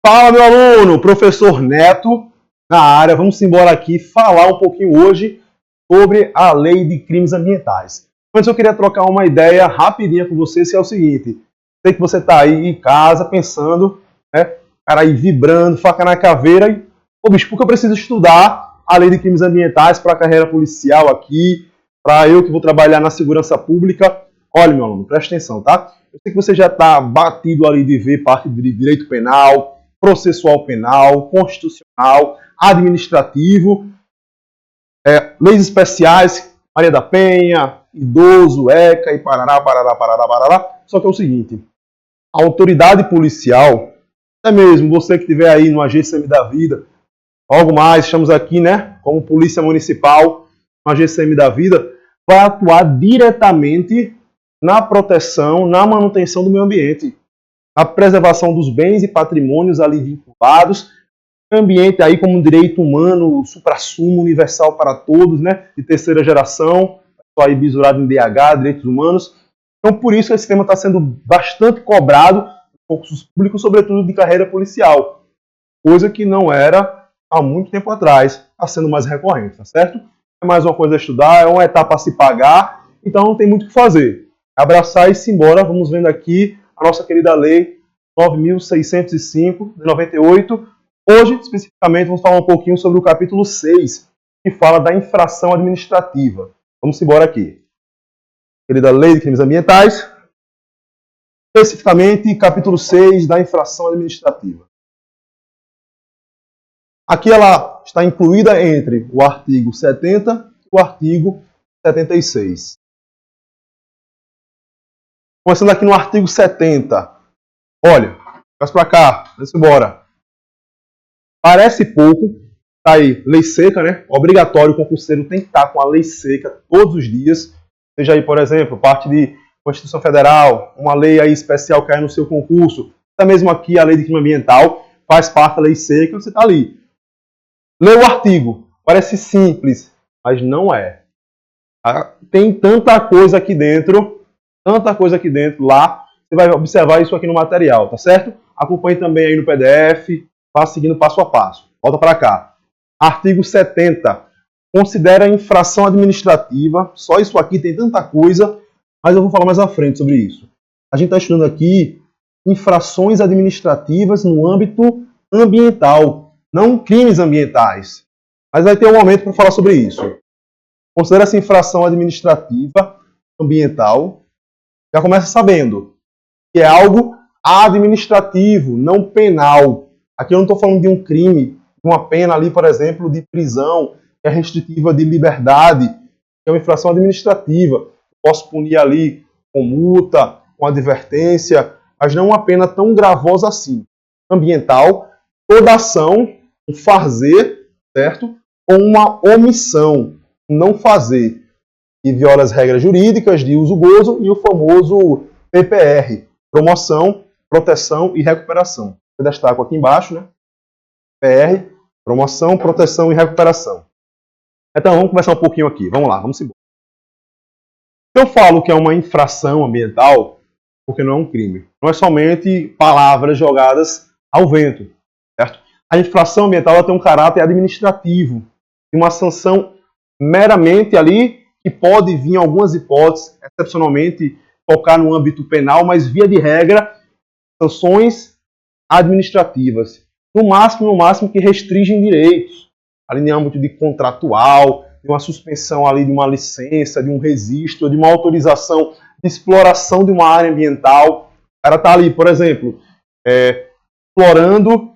Fala, meu aluno, professor Neto na área. Vamos embora aqui falar um pouquinho hoje sobre a Lei de Crimes Ambientais. Antes eu queria trocar uma ideia rapidinha com você, se é o seguinte. Sei que você está aí em casa pensando, né, cara aí vibrando, faca na caveira e, pô, bicho, por que eu preciso estudar a Lei de Crimes Ambientais para a carreira policial aqui, para eu que vou trabalhar na segurança pública? Olha, meu aluno, presta atenção, tá? Eu sei que você já está batido ali de ver parte de direito penal, processual penal, constitucional, administrativo, leis especiais, Maria da Penha, idoso, ECA e parará, parará, parará, parará. Só que é o seguinte, a autoridade policial, até mesmo você que estiver aí no AGCM da vida, algo mais, estamos aqui, né, como Polícia Municipal, no AGCM da vida, vai atuar diretamente na proteção, na manutenção do meio ambiente, a preservação dos bens e patrimônios ali vinculados, ambiente aí como um direito humano, suprassumo, universal para todos, né, de terceira geração, só aí bisurado em DH, direitos humanos. Então, por isso, esse tema está sendo bastante cobrado por concursos públicos, sobretudo de carreira policial, coisa que não era há muito tempo atrás, está sendo mais recorrente, tá certo? É mais uma coisa a estudar, é uma etapa a se pagar, então não tem muito o que fazer. Abraçar e se embora, vamos vendo aqui a nossa querida Lei 9.605, de 98. Hoje, especificamente, vamos falar um pouquinho sobre o capítulo 6, que fala da infração administrativa. Vamos embora aqui. Querida Lei de Crimes Ambientais, especificamente, capítulo 6 da infração administrativa. Aqui ela está incluída entre o artigo 70 e o artigo 76. Começando aqui no artigo 70. Olha, traz para cá, vamos embora. Parece pouco, tá aí, lei seca, né? Obrigatório, o concurseiro tem que estar com a lei seca todos os dias. Seja aí, por exemplo, parte de Constituição Federal, uma lei aí especial que cai no seu concurso. Até mesmo aqui a lei de crime ambiental faz parte da lei seca, você está ali. Lê o artigo, parece simples, mas não é. Tem tanta coisa aqui dentro, lá. Você vai observar isso aqui no material, tá certo? Acompanhe também aí no PDF, vá seguindo passo a passo. Volta para cá. Artigo 70. Considera infração administrativa. Só isso aqui tem tanta coisa, mas eu vou falar mais à frente sobre isso. A gente está estudando aqui infrações administrativas no âmbito ambiental, não crimes ambientais. Mas vai ter um momento para falar sobre isso. Considera essa infração administrativa ambiental. Já começa sabendo que é algo administrativo, não penal. Aqui eu não estou falando de um crime, de uma pena ali, por exemplo, de prisão, que é restritiva de liberdade, que é uma infração administrativa. Posso punir ali com multa, com advertência, mas não uma pena tão gravosa assim. Ambiental, toda ação, um fazer, certo? Ou uma omissão, não fazer, que viola as regras jurídicas de uso gozo e o famoso PPR, promoção, proteção e recuperação. Eu destaco aqui embaixo, né? PPR, promoção, proteção e recuperação. Então, vamos conversar um pouquinho aqui. Vamos lá, vamos embora. Eu falo que é uma infração ambiental porque não é um crime. Não é somente palavras jogadas ao vento, certo? A infração ambiental ela tem um caráter administrativo, e uma sanção meramente ali que pode vir em algumas hipóteses, excepcionalmente, tocar no âmbito penal, mas via de regra, sanções administrativas. No máximo que restringem direitos, ali no âmbito de contratual, de uma suspensão ali de uma licença, de um registro, de uma autorização de exploração de uma área ambiental. O cara está ali, por exemplo, explorando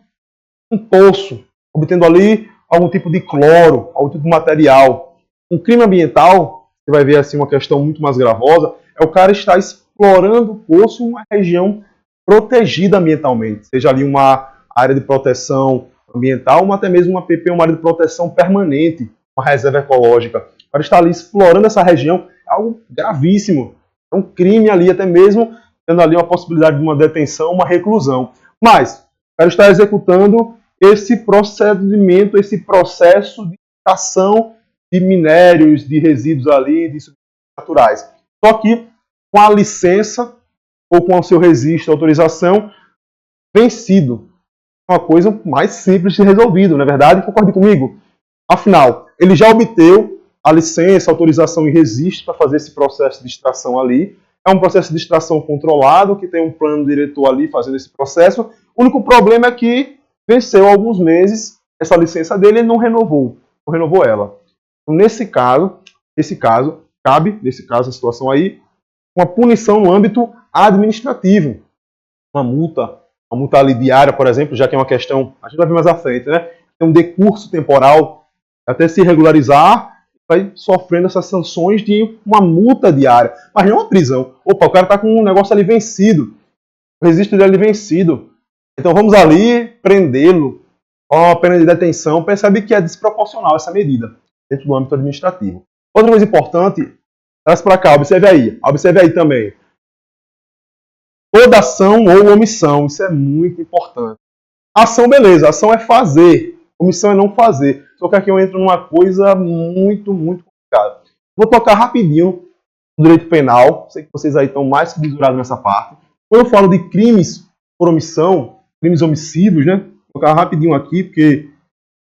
um poço, obtendo ali algum tipo de cloro, algum tipo de material. Um crime ambiental, você vai ver assim uma questão muito mais gravosa, é o cara estar explorando o poço em uma região protegida ambientalmente, seja ali uma área de proteção ambiental, ou até mesmo uma PP, uma área de proteção permanente, uma reserva ecológica. O cara está ali explorando essa região, é algo gravíssimo. É um crime ali, até mesmo tendo ali uma possibilidade de uma detenção, uma reclusão. Mas o cara está executando esse procedimento, esse processo de extração de minérios, de resíduos ali, de substâncias naturais. Só que com a licença ou com o seu registro, autorização, vencido. é uma coisa mais simples de resolvido, não é verdade? Concorde comigo? Afinal, ele já obteve a licença, a autorização e registro para fazer esse processo de extração ali. É um processo de extração controlado, que tem um plano diretor ali fazendo esse processo. O único problema é que venceu há alguns meses essa licença dele e não renovou ela. Então, nesse caso, cabe, a situação aí, uma punição no âmbito administrativo. Uma multa ali diária, por exemplo, já que é uma questão, a gente vai ver mais à frente, né? Tem um decurso temporal, até se regularizar, vai sofrendo essas sanções de uma multa diária, mas não uma prisão. Opa, o cara está com um negócio ali vencido, o registro dele vencido, então vamos ali prendê-lo, ó, pena de detenção. Percebe que é desproporcional essa medida dentro do âmbito administrativo. Outra coisa importante, traz para cá, observe aí também. Toda ação ou omissão, isso é muito importante. Ação, beleza, ação é fazer, omissão é não fazer. Só que aqui eu entro numa coisa muito, muito complicada. Vou tocar rapidinho no direito penal, sei que vocês aí estão mais que desurados nessa parte. Quando eu falo de crimes por omissão, crimes omissivos, né? Vou tocar rapidinho aqui, porque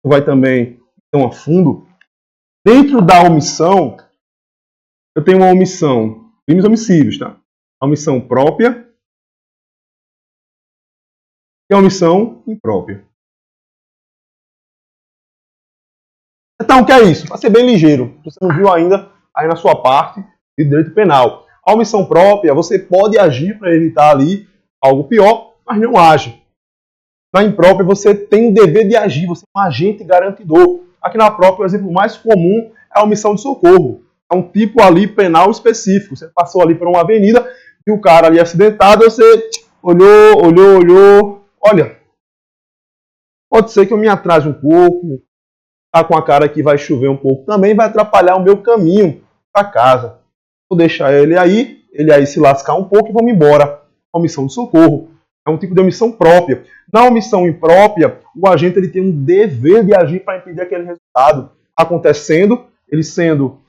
vai também tão a fundo. Dentro da omissão, eu tenho uma omissão, crimes omissivos, tá? A omissão própria e a omissão imprópria. Então, o que é isso? Para ser bem ligeiro, você não viu ainda aí na sua parte de direito penal. A omissão própria, você pode agir para evitar ali algo pior, mas não age. Na imprópria, você tem o dever de agir, você é um agente garantidor. Aqui na própria, o exemplo mais comum é a omissão de socorro. É um tipo ali penal específico. Você passou ali por uma avenida e o cara ali acidentado, você olhou. Olha, pode ser que eu me atrase um pouco, tá com a cara que vai chover um pouco também, vai atrapalhar o meu caminho para casa. Vou deixar ele aí se lascar um pouco e vamos embora. Omissão de socorro. É um tipo de omissão própria. Na omissão imprópria, o agente ele tem um dever de agir para impedir aquele resultado acontecendo, ele sendo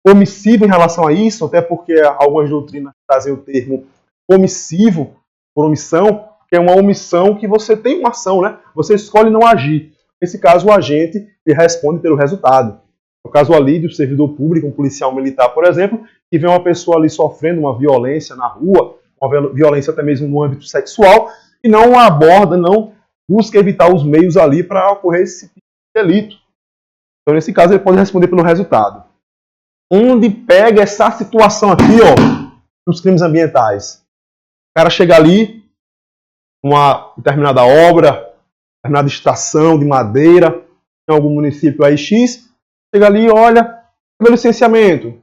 omissivo em relação a isso, até porque algumas doutrinas trazem o termo omissivo por omissão, que é uma omissão que você tem uma ação, né? Você escolhe não agir. Nesse caso, o agente ele responde pelo resultado. No caso ali do servidor público, um policial militar, por exemplo, que vê uma pessoa ali sofrendo uma violência na rua, uma violência até mesmo no âmbito sexual, e não aborda, não busca evitar os meios ali para ocorrer esse tipo de delito. Então, nesse caso, ele pode responder pelo resultado. Onde pega essa situação aqui, ó, nos crimes ambientais? O cara chega ali, uma determinada obra, determinada extração de madeira, em algum município aí X, chega ali e olha, meu licenciamento,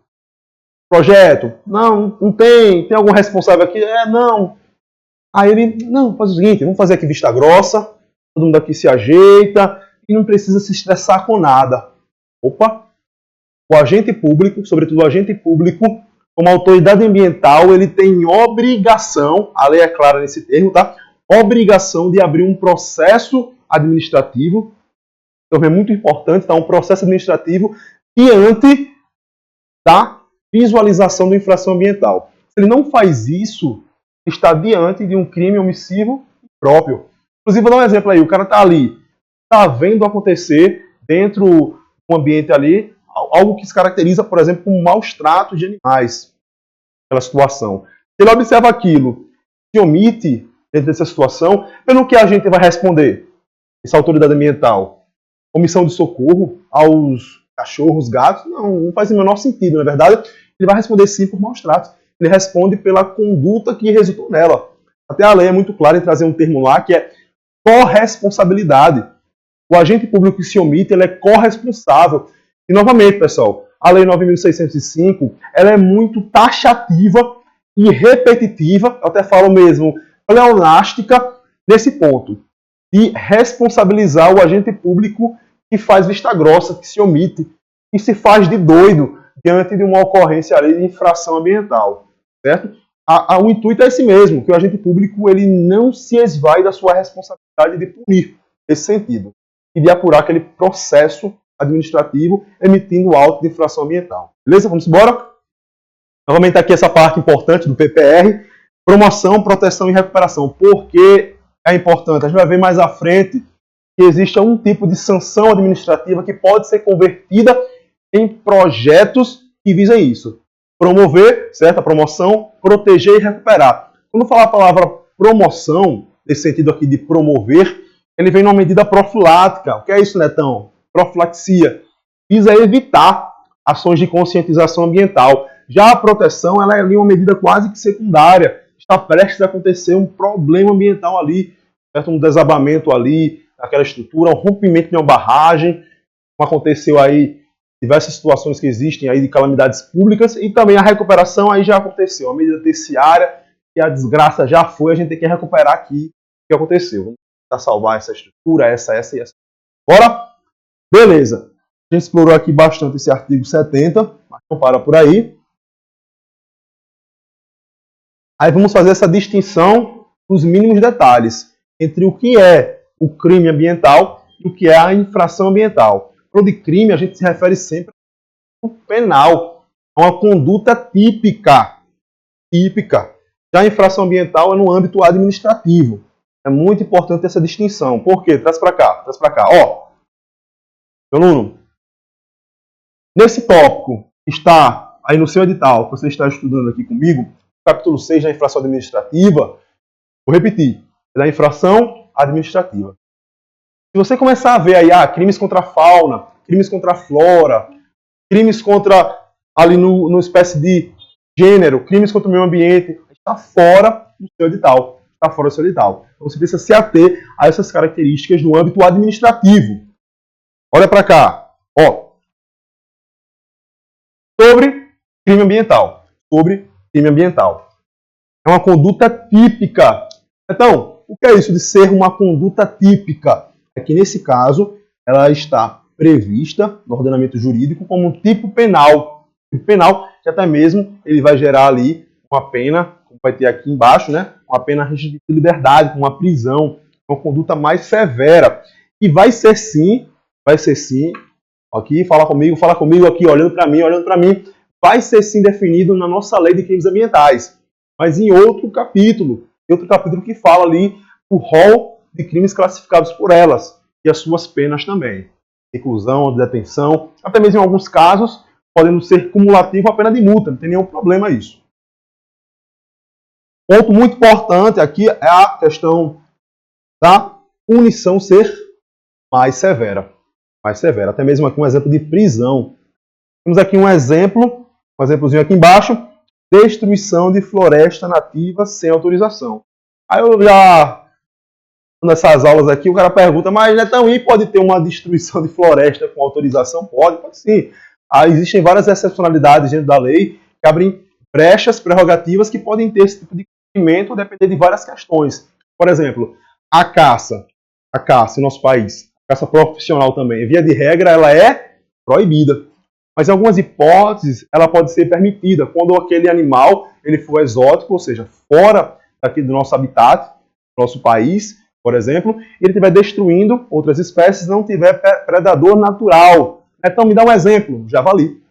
projeto, não tem algum responsável aqui? Não. Aí ele, não, faz o seguinte, vamos fazer aqui vista grossa, todo mundo aqui se ajeita e não precisa se estressar com nada. Opa! O agente público, sobretudo o agente público, como autoridade ambiental, ele tem obrigação, a lei é clara nesse termo, tá? Obrigação de abrir um processo administrativo, então é muito importante, tá? Um processo administrativo diante da visualização da infração ambiental. Se ele não faz isso, está diante de um crime omissivo próprio. Inclusive, vou dar um exemplo aí. O cara está ali, está vendo acontecer dentro do ambiente ali, algo que se caracteriza, por exemplo, como maus tratos de animais. Aquela situação. Se ele observa aquilo, se omite dentro dessa situação, pelo que a gente vai responder? Essa autoridade ambiental. Omissão de socorro aos cachorros, gatos? Não faz o menor sentido, não é verdade? Ele vai responder sim por maus tratos. Ele responde pela conduta que resultou nela. Até a lei é muito clara em trazer um termo lá que é corresponsabilidade. O agente público que se omite, ele é corresponsável. E novamente, pessoal, a lei 9.605, ela é muito taxativa e repetitiva, eu até falo mesmo, pleonástica, nesse ponto, de responsabilizar o agente público que faz vista grossa, que se omite, e se faz de doido diante de uma ocorrência ali de infração ambiental, certo? O intuito é esse mesmo, que o agente público ele não se esvai da sua responsabilidade de punir, nesse sentido, e de apurar aquele processo administrativo emitindo auto de infração ambiental. Beleza? Vamos embora? Novamente aqui essa parte importante do PPR, promoção, proteção e recuperação. Por que é importante? A gente vai ver mais à frente que existe um tipo de sanção administrativa que pode ser convertida em projetos que visem isso. Promover, certo? A promoção, proteger e recuperar. Quando falar a palavra promoção, nesse sentido aqui de promover, ele vem numa medida profilática. O que é isso, Netão? Profilaxia. Visa evitar ações de conscientização ambiental. Já a proteção, ela é ali uma medida quase que secundária. Está prestes a acontecer um problema ambiental ali, certo? Um desabamento ali, naquela estrutura, um rompimento de uma barragem, como aconteceu aí, diversas situações que existem aí de calamidades públicas, e também a recuperação aí já aconteceu, a medida terciária, que a desgraça já foi, a gente tem que recuperar aqui o que aconteceu. Vamos tentar salvar essa estrutura, essa e essa. Bora? Beleza. A gente explorou aqui bastante esse artigo 70, mas não para por aí. Aí vamos fazer essa distinção dos mínimos detalhes entre o que é o crime ambiental e o que é a infração ambiental. Quando de crime, a gente se refere sempre ao penal, a uma conduta típica. Já a infração ambiental é no âmbito administrativo. É muito importante essa distinção. Por quê? Traz para cá. Ó, meu aluno, nesse tópico que está aí no seu edital, que você está estudando aqui comigo, capítulo 6 da infração administrativa, vou repetir, é da infração administrativa. Se você começar a ver aí, crimes contra a fauna, crimes contra a flora, crimes contra, ali no espécie de gênero, crimes contra o meio ambiente, está fora do seu edital. Está fora do seu edital. Então você precisa se ater a essas características no âmbito administrativo. Olha para cá. Ó. Sobre crime ambiental. É uma conduta típica. Então, o que é isso de ser uma conduta típica? É que, nesse caso, ela está prevista no ordenamento jurídico como um tipo penal. Tipo penal que até mesmo ele vai gerar ali uma pena, como vai ter aqui embaixo, né? Uma pena de liberdade, uma prisão, uma conduta mais severa. E vai ser sim, aqui, fala comigo aqui, olhando para mim, vai ser sim definido na nossa lei de crimes ambientais, mas em outro capítulo que fala ali o rol de crimes classificados por elas e as suas penas também. Reclusão, detenção, até mesmo em alguns casos, podendo ser cumulativo a pena de multa, não tem nenhum problema isso. Ponto muito importante aqui é a questão da punição ser mais severa, até mesmo aqui um exemplo de prisão. Temos aqui um exemplozinho aqui embaixo, destruição de floresta nativa sem autorização. Aí eu já, nessas aulas aqui, o cara pergunta, mas Netão, pode ter uma destruição de floresta com autorização? Pode sim. Existem várias excepcionalidades dentro da lei que abrem brechas prerrogativas que podem ter esse tipo de cumprimento, depender de várias questões. Por exemplo, a caça em nosso país, a caça profissional também, via de regra, ela é proibida. Mas em algumas hipóteses, ela pode ser permitida quando aquele animal ele for exótico, ou seja, fora daqui do nosso habitat, do nosso país, por exemplo, e ele estiver destruindo outras espécies, não tiver predador natural. Então, me dá um exemplo, javali.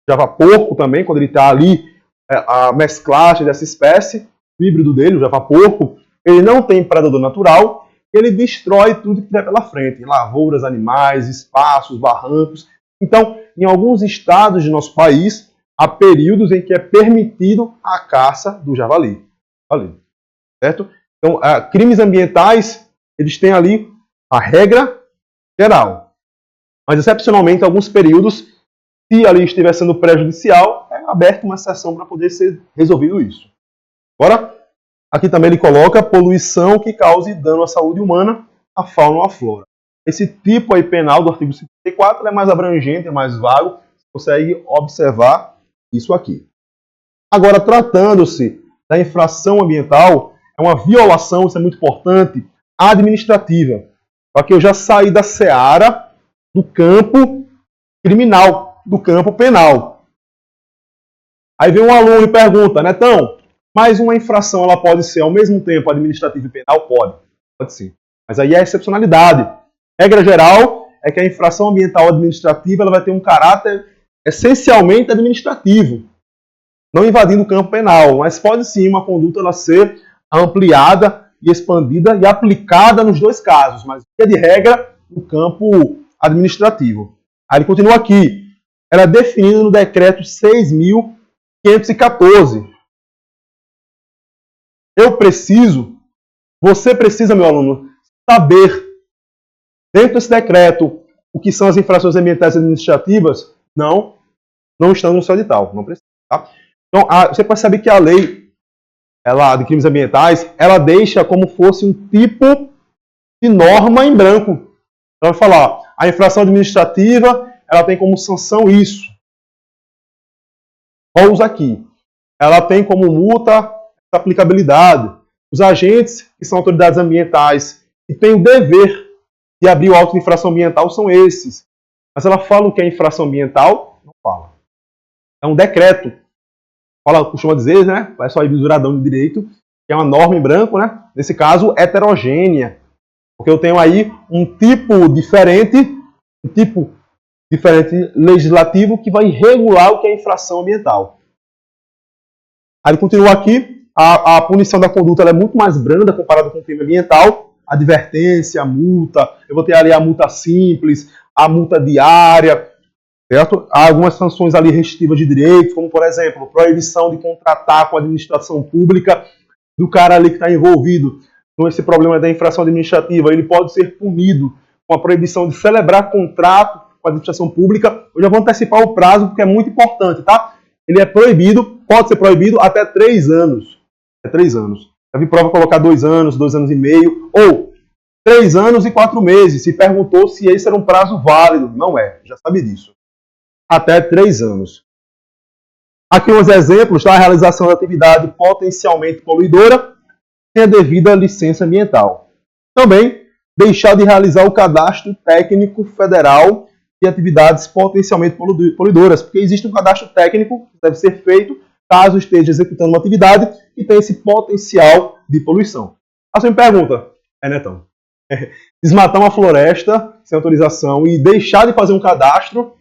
Java-porco também, quando ele está ali, a mesclagem dessa espécie, o híbrido dele, o java-porco, ele não tem predador natural, ele destrói tudo que tiver pela frente, lavouras, animais, espaços, barrancos. Então, em alguns estados de nosso país, há períodos em que é permitido a caça do javali. Certo? Então, crimes ambientais, eles têm ali a regra geral. Mas, excepcionalmente, em alguns períodos, se ali estiver sendo prejudicial, é aberta uma exceção para poder ser resolvido isso. Agora, aqui também ele coloca poluição que cause dano à saúde humana, à fauna ou à flora. Esse tipo aí penal do artigo 54 é mais abrangente, é mais vago, você consegue observar isso aqui. Agora, tratando-se da infração ambiental, é uma violação, isso é muito importante, administrativa. Porque eu já saí da seara do campo criminal, do campo penal. Aí vem um aluno e pergunta, Netão, mas uma infração ela pode ser ao mesmo tempo administrativa e penal? Pode sim. Mas aí é excepcionalidade. Regra geral é que a infração ambiental administrativa ela vai ter um caráter essencialmente administrativo, não invadindo o campo penal, mas pode sim uma conduta ela ser ampliada e expandida e aplicada nos dois casos, mas via de regra no campo administrativo. Aí ele continua aqui. Era definida no decreto 6.514. Você precisa, meu aluno, saber, dentro desse decreto, o que são as infrações ambientais e administrativas? Não estão no seu edital, não precisa. Tá? Então, você percebe que a lei de crimes ambientais, ela deixa como fosse um tipo de norma em branco. Então, vai falar, a infração administrativa, ela tem como sanção isso. Vamos aqui. Ela tem como multa essa aplicabilidade. Os agentes, que são autoridades ambientais, e têm o dever de abrir o auto de infração ambiental, são esses. Mas ela fala o que é infração ambiental? Não fala. É um decreto. Costuma dizer, né? Vai só aí visuradão de direito, que é uma norma em branco, né? Nesse caso, heterogênea. Porque eu tenho aí um tipo diferente legislativo que vai regular o que é infração ambiental. Aí ele continua aqui. A punição da conduta ela é muito mais branda comparada com o crime ambiental. Advertência, a multa. Eu vou ter ali a multa simples, a multa diária, certo? Há algumas sanções ali restritivas de direitos, como, por exemplo, proibição de contratar com a administração pública do cara ali que está envolvido com esse problema da infração administrativa. Ele pode ser punido com a proibição de celebrar contrato com a administração pública. Eu já vou antecipar o prazo, porque é muito importante, tá? Ele é proibido, pode ser proibido até 3 anos. É 3 anos. Já vi prova colocar 2 anos, 2 anos e meio, ou 3 anos e 4 meses. Se perguntou se esse era um prazo válido. Não é, já sabe disso. Até 3 anos. Aqui uns exemplos, tá? A realização da atividade potencialmente poluidora sem a devida licença ambiental. Também, deixar de realizar o cadastro técnico federal de atividades potencialmente poluidoras, porque existe um cadastro técnico que deve ser feito caso esteja executando uma atividade que tem esse potencial de poluição. A você me pergunta, Netão, desmatar uma floresta sem autorização e deixar de fazer um cadastro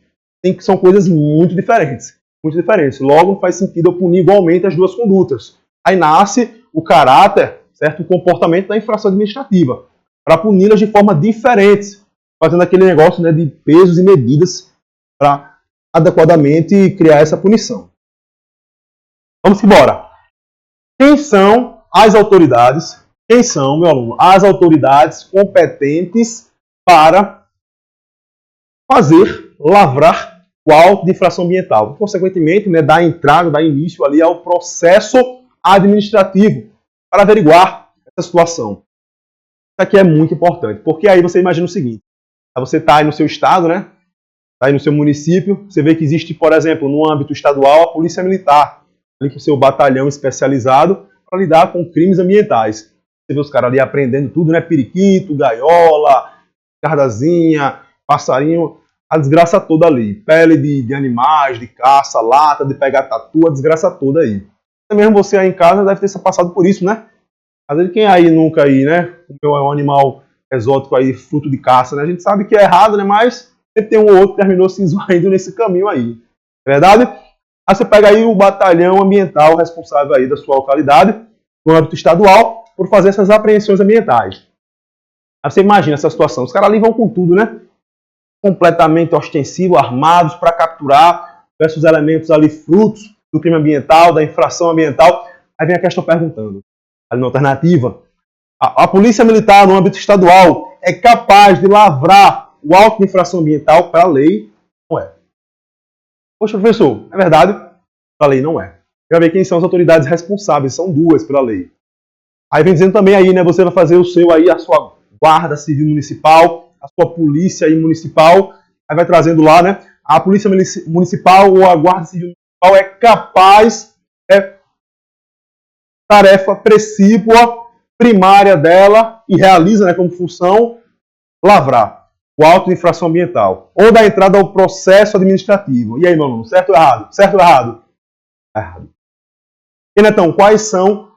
são coisas muito diferentes. Muito diferentes. Logo, não faz sentido eu punir igualmente as duas condutas. Aí nasce o caráter, certo? O comportamento da infração administrativa, para puni-las de forma diferente, fazendo aquele negócio, né, de pesos e medidas para adequadamente criar essa punição. Vamos embora. Quem são as autoridades? Quem são, meu aluno? As autoridades competentes para lavrar o auto de infração ambiental. Consequentemente, né, dar início ali ao processo administrativo para averiguar essa situação. Isso aqui é muito importante, porque aí você imagina o seguinte, você está aí no seu estado, né? Está aí no seu município, você vê que existe, por exemplo, no âmbito estadual, a Polícia Militar, ali com o seu batalhão especializado para lidar com crimes ambientais. Você vê os caras ali aprendendo tudo, né? Periquito, gaiola, cardazinha, passarinho, a desgraça toda ali. Pele de animais, de caça, lata, de pegar tatu, a desgraça toda aí. Até mesmo você aí em casa deve ter passado por isso, né? Às vezes quem aí nunca aí, né? Comeu um animal exótico aí, fruto de caça, né? A gente sabe que é errado, né? Mas sempre tem um ou outro que terminou se esvaindo nesse caminho aí. É verdade? Aí você pega aí o batalhão ambiental responsável aí da sua localidade, no âmbito estadual, por fazer essas apreensões ambientais. Aí você imagina essa situação. Os caras ali vão com tudo, né? Completamente ostensivo, armados para capturar diversos elementos ali, frutos do crime ambiental, da infração ambiental. Aí vem a questão perguntando, ali na alternativa, a Polícia Militar no âmbito estadual é capaz de lavrar o auto de infração ambiental para a lei? Não é. Poxa, professor, é verdade? Para a lei não é. Já ver quem são as autoridades responsáveis, são 2 pela lei. Aí vem dizendo também aí, né, você vai fazer o seu aí, a sua guarda civil municipal, a sua polícia aí municipal, aí vai trazendo lá, né, a polícia municipal ou a guarda civil municipal é capaz, tarefa precípua, primária dela, e realiza, né, como função, lavrar o auto de infração ambiental, ou da entrada ao processo administrativo. E aí, meu aluno, certo ou errado? Certo ou errado? Errado. E, Netão, quais são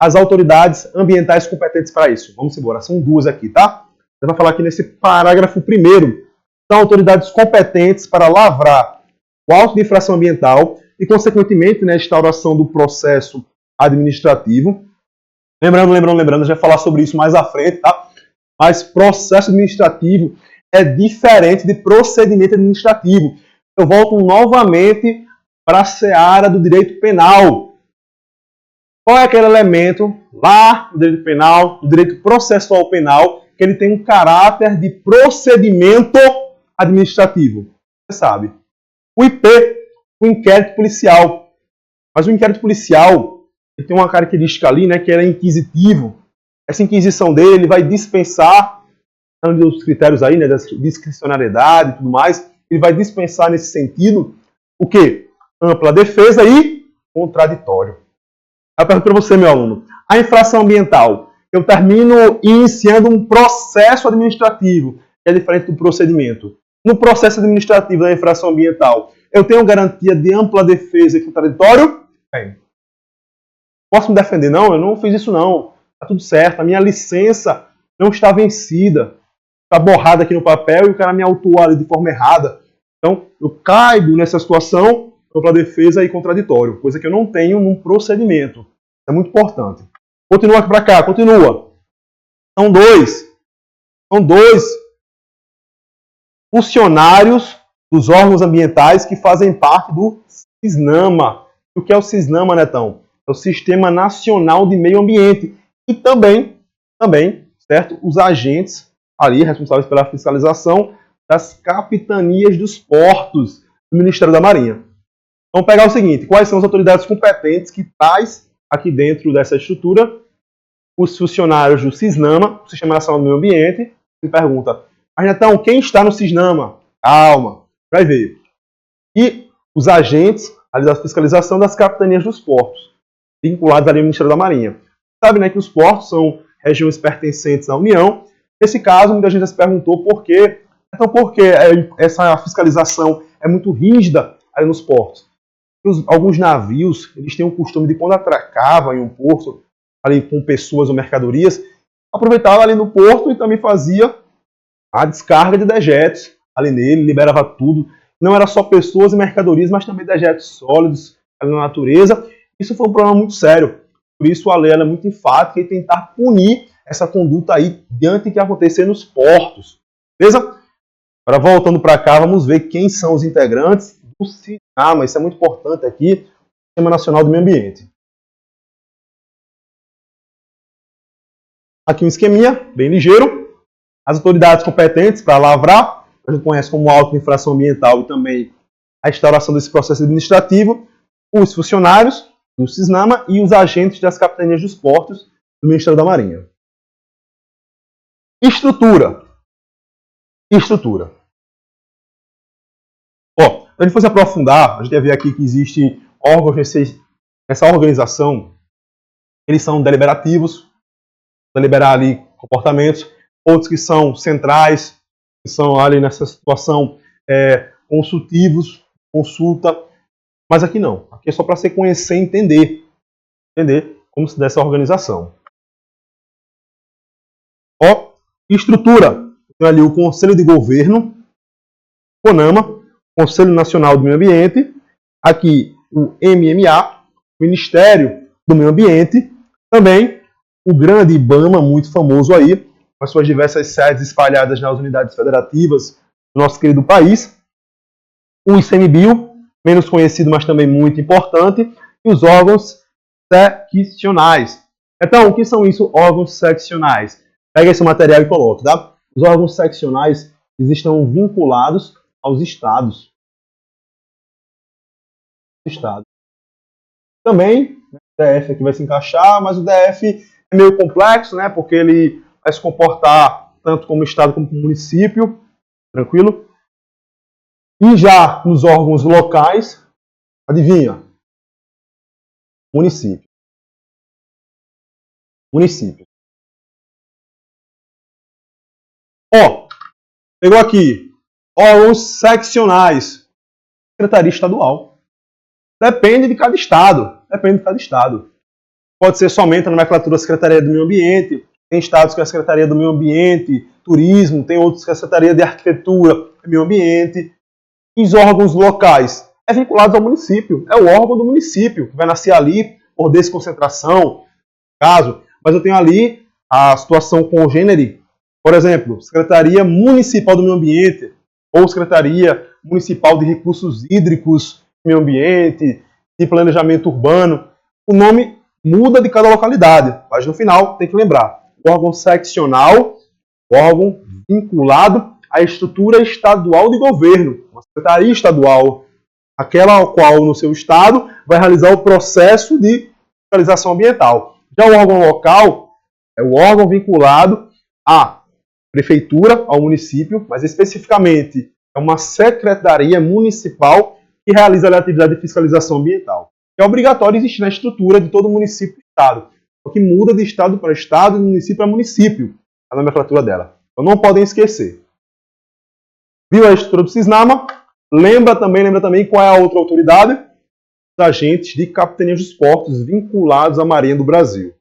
as autoridades ambientais competentes para isso? Vamos embora, são 2 aqui, tá? Você vai falar aqui nesse parágrafo primeiro. São autoridades competentes para lavrar o auto de infração ambiental e, consequentemente, né, a instauração do processo administrativo. Lembrando, a gente vai falar sobre isso mais à frente, tá? Mas processo administrativo é diferente de procedimento administrativo. Eu volto novamente para a seara do direito penal. Qual é aquele elemento lá do direito penal, do direito processual penal, que ele tem um caráter de procedimento administrativo? Você sabe. O IP, o inquérito policial. Mas o inquérito policial ele tem uma característica ali, né, que ele é inquisitivo. Essa inquisição dele ele vai dispensar, os critérios aí, né, da discricionariedade e tudo mais, ele vai dispensar nesse sentido o quê? Ampla defesa e contraditório. Eu pergunto para você, meu aluno, a infração ambiental, eu termino iniciando um processo administrativo, que é diferente do procedimento. No processo administrativo da infração ambiental, eu tenho garantia de ampla defesa e contraditório? Tenho. Posso me defender? Não, eu não fiz isso não. Está tudo certo, a minha licença não está vencida. Está borrada aqui no papel e o cara me autuou ali de forma errada. Então, eu caibo nessa situação, ampla defesa e contraditório, coisa que eu não tenho num procedimento. É muito importante. Continua aqui para cá, continua. São dois funcionários dos órgãos ambientais que fazem parte do SISNAMA. O que é o SISNAMA, Netão? É o Sistema Nacional de Meio Ambiente. E também, certo, os agentes ali responsáveis pela fiscalização das capitanias dos portos do Ministério da Marinha. Vamos pegar o seguinte, quais são as autoridades competentes que traz aqui dentro dessa estrutura? Os funcionários do SISNAMA, Sistema Nacional do Meio Ambiente. Me pergunta, mas então, quem está no SISNAMA? Calma, vai ver. E os agentes ali da fiscalização das capitanias dos portos, vinculados ali ao Ministério da Marinha. Sabe, né, que os portos são regiões pertencentes à União. Nesse caso, muita gente já se perguntou por quê. Então, por que essa fiscalização é muito rígida ali nos portos? Alguns navios, eles têm o costume de, quando atracavam em um porto, ali com pessoas ou mercadorias, aproveitava ali no porto e também fazia a descarga de dejetos ali nele, liberava tudo. Não era só pessoas e mercadorias, mas também dejetos sólidos ali na natureza. Isso foi um problema muito sério. Por isso a lei é muito enfática em tentar punir essa conduta aí diante do que acontecer nos portos. Beleza? Agora voltando para cá, vamos ver quem são os integrantes do SISNAMA. Isso é muito importante aqui, Sistema Nacional do Meio Ambiente. Aqui um esqueminha, bem ligeiro. As autoridades competentes para lavrar, a gente conhece como auto de infração ambiental e também a instauração desse processo administrativo, os funcionários do SISNAMA e os agentes das capitanias dos portos do Ministério da Marinha. Estrutura. Ó, se a gente fosse aprofundar, a gente ia ver aqui que existe órgãos nessa organização, eles são deliberativos, deliberar ali comportamentos, outros que são centrais, que são ali nessa situação consultivos, consulta, mas aqui não. Aqui é só para você conhecer e entender como se dá essa organização. Ó, estrutura. Tem ali o Conselho de Governo, CONAMA, Conselho Nacional do Meio Ambiente, aqui o MMA, Ministério do Meio Ambiente, também o grande IBAMA, muito famoso aí, com as suas diversas sedes espalhadas nas unidades federativas do nosso querido país, o ICMBio, menos conhecido, mas também muito importante, e os órgãos seccionais. Então, o que são isso, órgãos seccionais? Pega esse material e coloque, tá? Os órgãos seccionais estão vinculados aos estados. Também, o DF aqui vai se encaixar, mas o DF é meio complexo, né? Porque ele vai se comportar tanto como estado como como município. Tranquilo? E já nos órgãos locais, adivinha? Município. Ó, pegou aqui. Órgãos seccionais. Secretaria Estadual. Depende de cada estado. Pode ser somente a nomenclatura da Secretaria do Meio Ambiente. Tem estados que é a Secretaria do Meio Ambiente, Turismo. Tem outros que é a Secretaria de Arquitetura e Meio Ambiente. E os órgãos locais é vinculado ao município. É o órgão do município que vai nascer ali por desconcentração. Caso mas eu tenho ali a situação congênere, por exemplo, Secretaria Municipal do Meio Ambiente, ou Secretaria Municipal de Recursos Hídricos, Meio Ambiente, de Planejamento Urbano. O nome muda de cada localidade, mas no final tem que lembrar, órgão seccional, órgão vinculado à estrutura estadual de governo, uma secretaria estadual, aquela ao qual no seu estado vai realizar o processo de fiscalização ambiental. Já o órgão local é o órgão vinculado à prefeitura, ao município, mas especificamente é uma secretaria municipal que realiza a atividade de fiscalização ambiental. É obrigatório existir na estrutura de todo município e estado, o que muda de estado para estado e de município para município, a nomenclatura dela. Então não podem esquecer. Viu a estrutura do Cisnama? Lembra também qual é a outra autoridade? Os agentes de capitanias dos portos vinculados à Marinha do Brasil.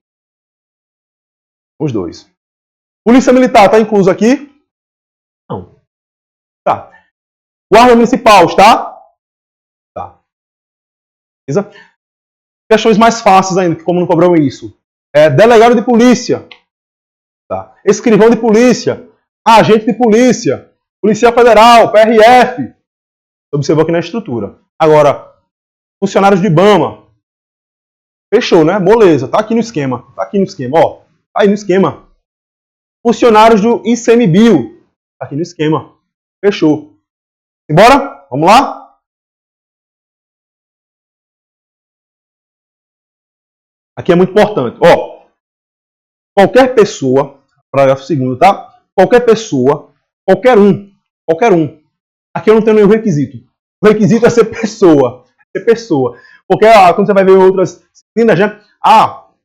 Os dois. Polícia Militar está incluso aqui? Não. Tá. Guarda Municipal está? Tá. Beleza? Questões mais fáceis ainda, que como não cobramos isso. Delegado de polícia. Tá. Escrivão de polícia. Agente de polícia. Polícia Federal, PRF. Observou aqui na estrutura. Agora, funcionários de IBAMA. Fechou, né? Moleza. Tá aqui no esquema. Tá aqui no esquema, ó. Tá aí no esquema. Funcionários do ICMBio. Tá aqui no esquema. Fechou. Embora? Vamos lá? Aqui é muito importante. Ó, qualquer pessoa, parágrafo 2º, tá? Qualquer pessoa, qualquer um. Aqui eu não tenho nenhum requisito. O requisito é ser pessoa. Ser pessoa. Porque quando você vai ver outras disciplinas, né?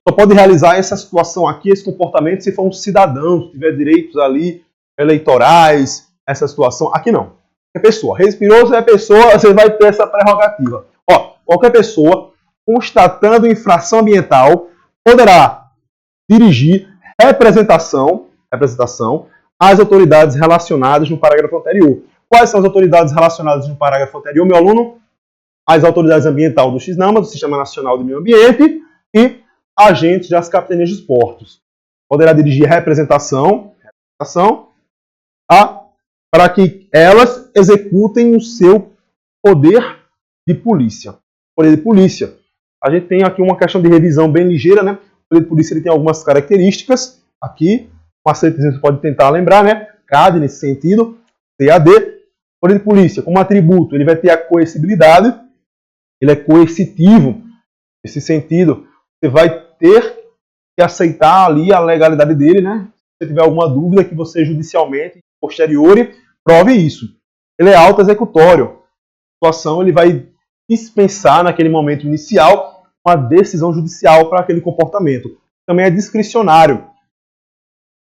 Só pode realizar essa situação aqui, esse comportamento, se for um cidadão, se tiver direitos ali eleitorais, essa situação. Aqui não. É pessoa. Respirou, você é pessoa, você vai ter essa prerrogativa. Ó, qualquer pessoa, constatando infração ambiental, poderá dirigir representação às autoridades relacionadas no parágrafo anterior. Quais são as autoridades relacionadas no parágrafo anterior, meu aluno? As autoridades ambientais do Cisnama, do Sistema Nacional de Meio Ambiente, e agentes das capitanias dos portos. Poderá dirigir representação para que elas executem o seu poder de polícia. Poder de polícia. A gente tem aqui uma questão de revisão bem ligeira, né? O poder de polícia ele tem algumas características. Aqui, você pode tentar lembrar, né? CAD nesse sentido, CAD. O poder de polícia, como atributo, ele vai ter a coercibilidade, ele é coercitivo. Nesse sentido, você vai ter que aceitar ali a legalidade dele, né? Se você tiver alguma dúvida, que você judicialmente, posteriori, prove isso. Ele é auto-executório. A situação, ele vai dispensar naquele momento inicial uma decisão judicial para aquele comportamento. Também é discricionário.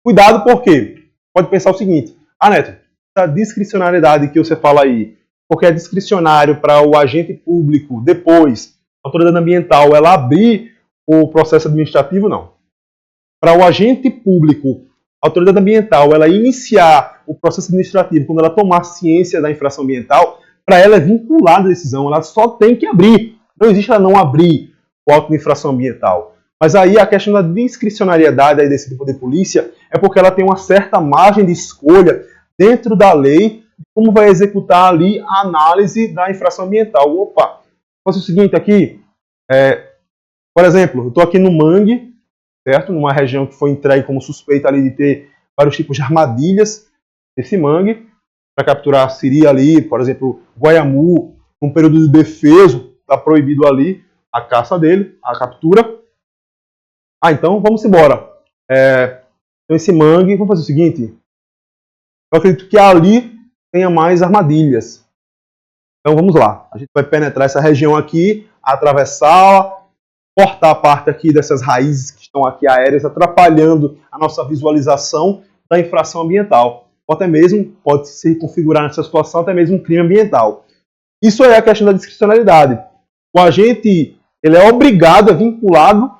Cuidado porque pode pensar o seguinte, Neto, essa discricionariedade que você fala aí, porque é discricionário para o agente público depois, a autoridade ambiental, ela abrir o processo administrativo, não. Para o agente público, a autoridade ambiental, ela iniciar o processo administrativo, quando ela tomar ciência da infração ambiental, para ela é vinculada a decisão, ela só tem que abrir. Não existe ela não abrir o auto de infração ambiental. Mas aí a questão da discricionariedade aí desse tipo de polícia é porque ela tem uma certa margem de escolha dentro da lei de como vai executar ali a análise da infração ambiental. Opa, faça o seguinte aqui, por exemplo, eu estou aqui no Mangue, certo? Numa região que foi entregue como suspeita ali de ter vários tipos de armadilhas desse mangue, para capturar siri ali, por exemplo, guaiamu, um período de defeso, está proibido ali a caça dele, a captura. Então vamos embora. Então esse mangue, vamos fazer o seguinte, eu acredito que ali tenha mais armadilhas. Então vamos lá, a gente vai penetrar essa região aqui, atravessá-la, cortar a parte aqui dessas raízes que estão aqui aéreas, atrapalhando a nossa visualização da infração ambiental. Ou até mesmo, pode se configurar nessa situação, até mesmo um crime ambiental. Isso é a questão da discricionalidade. O agente, ele é obrigado, é vinculado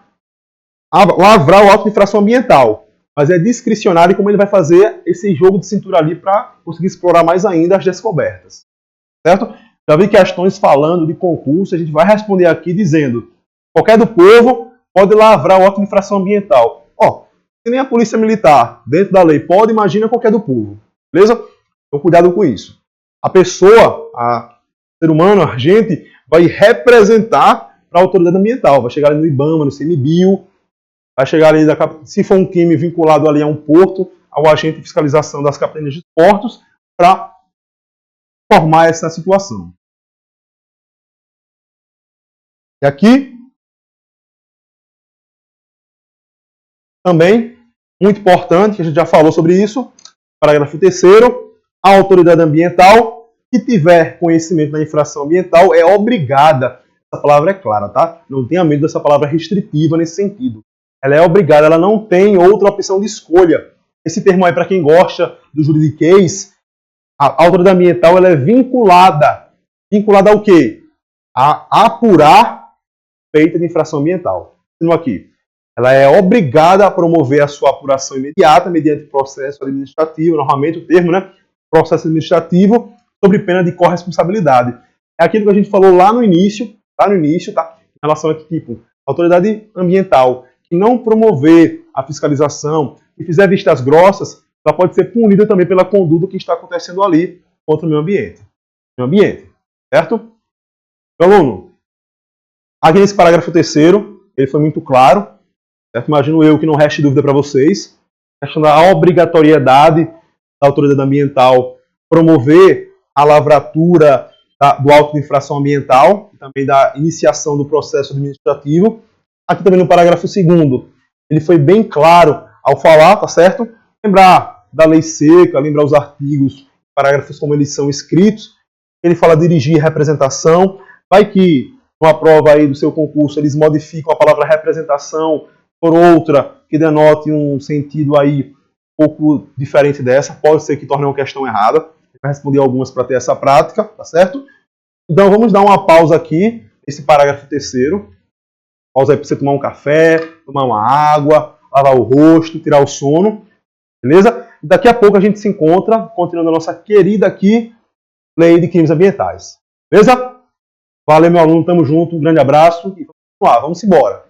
a lavrar o auto de infração ambiental. Mas é discricionário como ele vai fazer esse jogo de cintura ali para conseguir explorar mais ainda as descobertas. Certo? Já vi questões falando de concurso, a gente vai responder aqui dizendo: qualquer do povo pode lavrar o auto de infração ambiental. Se nem a polícia militar, dentro da lei, pode, imagina qualquer do povo. Beleza? Então, cuidado com isso. A pessoa, o ser humano, a gente, vai representar para a autoridade ambiental. Vai chegar ali no IBAMA, no ICMBio, vai chegar ali, se for um crime vinculado ali a um porto, ao agente de fiscalização das capitanias de portos, para formar essa situação. E aqui, também, muito importante, que a gente já falou sobre isso, parágrafo 3º, a autoridade ambiental que tiver conhecimento da infração ambiental é obrigada, essa palavra é clara, tá? Não tenha medo dessa palavra restritiva nesse sentido. Ela é obrigada, ela não tem outra opção de escolha. Esse termo aí, para quem gosta do juridiquês, a autoridade ambiental ela é vinculada. Vinculada ao quê? A apurar feita de infração ambiental. Continua aqui. Ela é obrigada a promover a sua apuração imediata mediante processo administrativo, normalmente o termo, né? Processo administrativo, sob pena de corresponsabilidade. É aquilo que a gente falou lá no início, tá? Em relação a que tipo, a autoridade ambiental que não promover a fiscalização e fizer vistas grossas, ela pode ser punida também pela conduta que está acontecendo ali contra o meio ambiente. Certo? Meu aluno, aqui nesse parágrafo 3º, ele foi muito claro, certo? Imagino eu que não reste dúvida para vocês. A questão da obrigatoriedade da autoridade ambiental promover a lavratura do auto de infração ambiental, e também da iniciação do processo administrativo. Aqui também no parágrafo 2º, ele foi bem claro ao falar, tá certo? Lembrar da lei seca, lembrar os artigos, parágrafos como eles são escritos. Ele fala dirigir representação. Vai que numa prova aí do seu concurso eles modificam a palavra representação por outra que denote um sentido aí um pouco diferente dessa. Pode ser que torne uma questão errada. Vai responder algumas para ter essa prática, tá certo? Então vamos dar uma pausa aqui, esse parágrafo 3º. Pausa aí para você tomar um café, tomar uma água, lavar o rosto, tirar o sono. Beleza? Daqui a pouco a gente se encontra, continuando a nossa querida aqui, Lei de Crimes Ambientais. Beleza? Valeu, meu aluno, tamo junto, um grande abraço e vamos embora.